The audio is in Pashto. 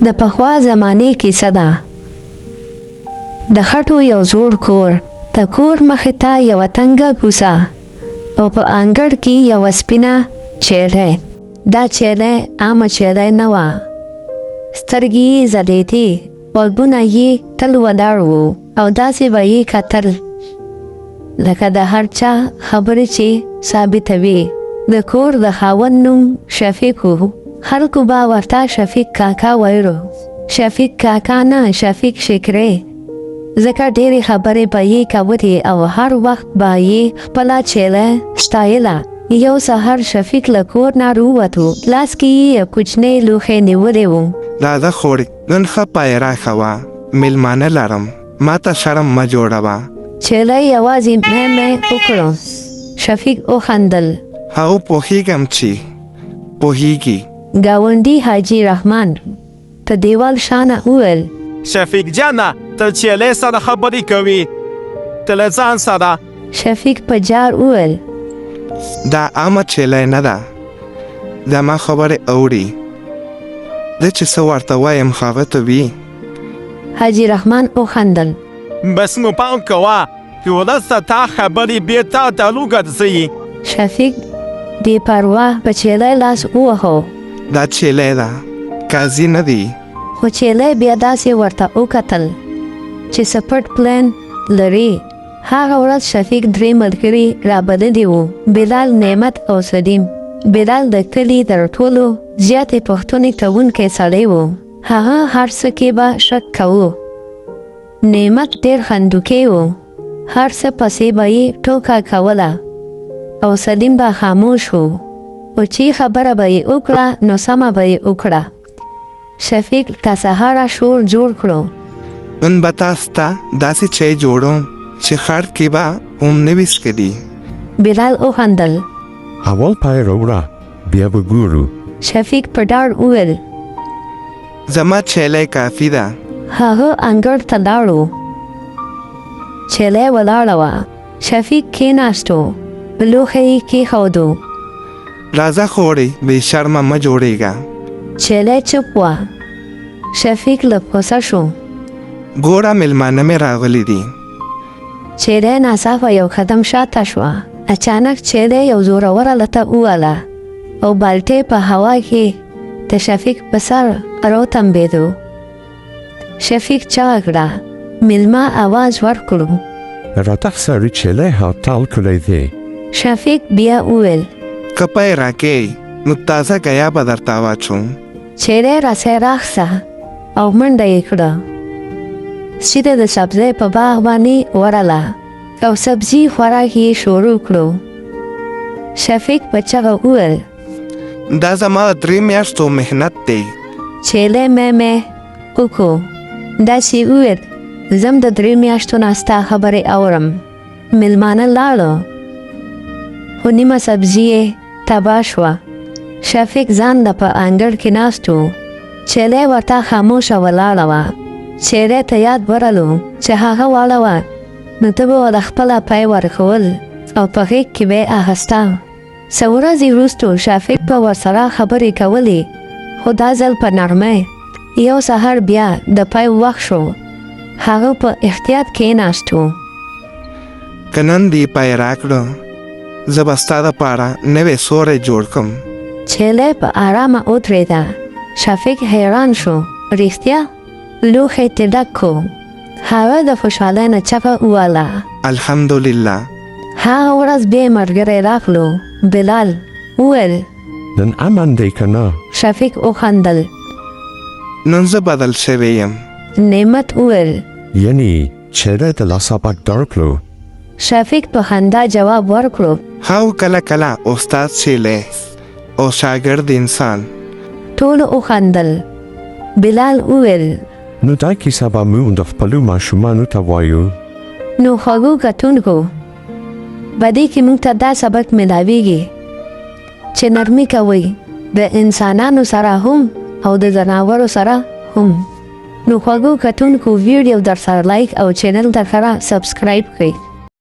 د پخوا زمانې کیسه ده. د خټو یو زوړ کور، د کور مخې ته یوه تنګه کوڅه او په انګړ کې یوه سپینه چیلۍ. دا چیلۍ عامه چیلۍ نه وه. سترګې یې ځلېدې، غوږونه یې تل ولاړ وو او داسې به یې کتل لکه د هر چا خبرې چې ثابتوي. د کور د خاوند نوم شفیق و. خلکو به ورته شفیق کاکا ویلو. شفیق کاکا نه، شفیق شکرې، ځکه ډېرې خبرې به یې کولې او هر وخت به یې خپله چیلۍ ستایله. یو سهار شفیق له کور نه راووتو، لاس کې یې کوچنی لوښی نیولی و. راځه خورې، نن ښه پای راښوه، میلمانه لرم، ما ته شرم مه جوړوه. چیلۍ یوازې مې وکړو. شفیق وخندل. هغه پوهېږم چې پوهېږي. ګاونډي حاجي رحمان په دیوال شانه وویل: شفیق جانه، ته چیلۍ سره خبرې کوي، ته له ځان سره. شفیق په جار وویل: دا عامه چیلۍ نه ده، زما خبرې اوري، زه چې څه ورته وایم هغه ته وي. حاجي رحمان وخندل. بس نو پام کوه چې وروسته تا خبرې بېرته تالو ګرځوي. شفیق بې پروا په چیلۍ لاس ووهو. دا چیلۍ ده، قاضي نه دی. خو چیلۍ بیا داسې ورته وکتل چې څه پټ پلان لري. هغه ورځ شفیق 3 ملګري رابللي وو: بلال، نعمت او سلیم. بلال د کلي تر ټولو زیاتې پوښتنې کوونکی سړی و. هغه هر څه کې به شک کوو. نعمت ډېر خندوکی و، هر څه پسې به یې ټوکه کوله. او سلیم به خاموش و، او چې خبره به یې وکړه نو سمه به یې وکړه. شفیق که سهاره شور جوړ کړو: نن به تاسو ته داسې چای جوړوم چې ښار کې به هم نه وي څښلي. بلال وخندل. اول پای راوړه، بیا به ګورو. شفیق په ډاډ وویل: زما چیلۍ کافي ده. هغه انګړ ته لاړو. چیلۍ ولاړه وه. شفیق کېناستو، لوښی یې کېښودو. راځه خورې، بې شرمه مه جوړېږه. چیلۍ چوپ وه. شفیق لږ غوسه شو. ګوره، میلمانه مې راغلي دي. چیلۍ ناڅاپه یو قدم شاته شوه. اچانک چیلۍ یو زوروره لته ووهله او بالټۍ په هوا کې د شفیق په سر راوتمبېدو. شفیق چغه کړه. میلمه آواز ورکړو: راتګ سړي چیلۍ هوټل کړی دی. شفیق بیا وویل: که پای راکې نو تازه ګیا به درته واچوم. چیلۍ راسه راخسه او منډه یې کړه. سیده د سبزۍ په باغ باندې ورله او سبزي خوراک یې شروع کړو. شفیق په چغه وویل: دا زما 3 میاشتو محنت دی. چیلۍ مې وکړو. داسې وویل: زم د 3 میاشتو نه ستا خبرې اورم. میلمانه لاړو خو نیمه سبزي یې تباه شوه. شفیق ځان له په انګړ کې ناست و. چیلۍ ورته خاموشه ولاړه وه. چیلۍ ته یاد ورغلو چې هغه واړه وه نو ته به ورته خپله پای ورکول او په غېږ کې به یې اخیسته. څه ورځې وروستو شفیق به ورسره خبرې کولې، خو دا ځل په نرمۍ. یو سهار بیا د پای وخت شو. هغه په احتیاط کېناست و. که نن دې پای راکړه، زه به ستا دپاره نوی سوری جوړ کړم. چیلۍ په ارامه ودرېده. شفیق حیران شو. رښتیا لوښی ترې ډک کړو. هغه د خوشحالۍ نه چغه ووهله: الحمدلله. هغه ورځ بیا ملګری راغلو. بلال وویل: نن امن دی که نه؟ شفیق وخندل. نن زه بدل شوی یم. نعمت وویل: یعنی چیلۍ د لاسابک درکړو؟ شفیق په خندا جواب ورکړو: هاو، کله کله استاد چیلۍ او شاګرد انسان. ټولو وخندل. بلال وویل: نو دا کیسه به موږ د خپلو ماشومانو ته وایو. نو خوږو کتونکو، په دې کې موږ ته دا سبق میلاویږي چې نرمي کوئ، د انسانانو سره هم او د ځناورو سره هم. نو خوږو کتونکو، ویډیو در سره لایک او چینل ته سره سبسکرایب کړئ.